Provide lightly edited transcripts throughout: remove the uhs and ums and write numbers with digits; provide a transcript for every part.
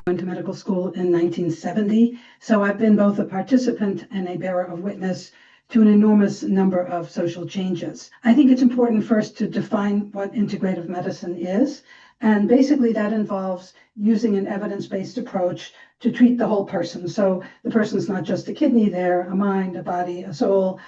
went to medical school in 1970, so I've been both a participant and a bearer of witness to an enormous number of social changes. I think it's important first to define what integrative medicine is, and basically that involves using an evidence-based approach to treat the whole person. So the person's not just a kidney, they're a mind, a body, a soul,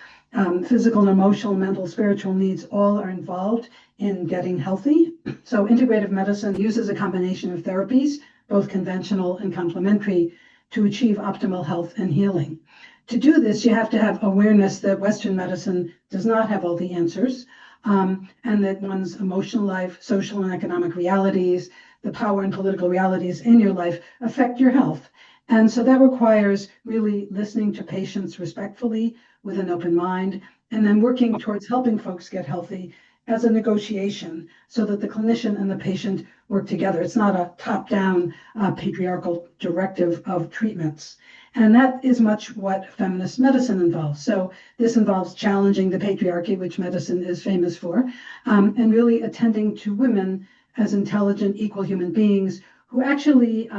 physical and emotional, mental, spiritual needs all are involved in getting healthy. So integrative medicine uses a combination of therapies, both conventional and complementary, to achieve optimal health and healing. To do this, you have to have awareness that Western medicine does not have all the answers, and that one's emotional life, social and economic realities, the power and political realities in your life affect your health. And so that requires really listening to patients respectfully with an open mind, and then working towards helping folks get healthy as a negotiation so that the clinician and the patient work together. It's not a top-down patriarchal directive of treatments. And that is much what feminist medicine involves. So this involves challenging the patriarchy, which medicine is famous for, and really attending to women as intelligent, equal human beings who actually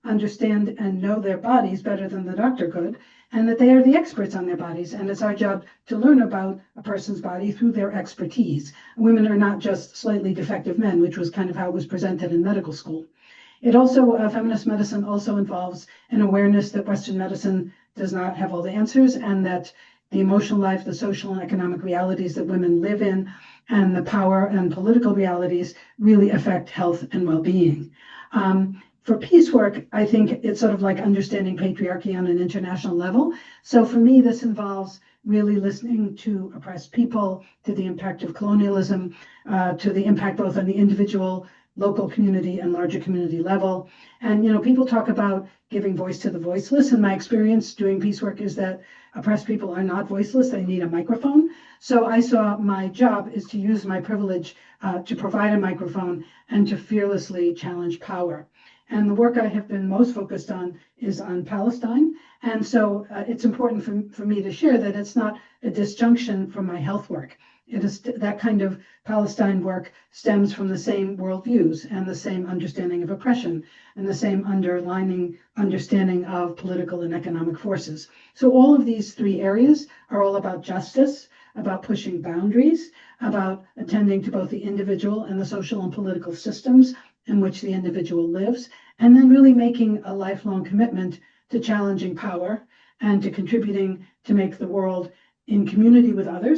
understand and know their bodies better than the doctor could, and that they are the experts on their bodies. And it's our job to learn about a person's body through their expertise. Women are not just slightly defective men, which was kind of how it was presented in medical school. It also, feminist medicine also involves an awareness that Western medicine does not have all the answers, and that the emotional life, the social and economic realities that women live in, and the power and political realities really affect health and well-being. For peace work, I think it's sort of like understanding patriarchy on an international level. So for me, this involves really listening to oppressed people, to the impact of colonialism, to the impact both on the individual, local community, and larger community level. And, people talk about giving voice to the voiceless. And my experience doing peace work is that oppressed people are not voiceless. They need a microphone. So I saw my job is to use my privilege to provide a microphone and to fearlessly challenge power. And the work I have been most focused on is on Palestine. And so it's important for me to share that it's not a disjunction from my health work. It is that kind of Palestine work stems from the same worldviews and the same understanding of oppression and the same underlining understanding of political and economic forces. So all of these three areas are all about justice, about pushing boundaries, about attending to both the individual and the social and political systems in which the individual lives, and then really making a lifelong commitment to challenging power and to contributing to make the world in community with others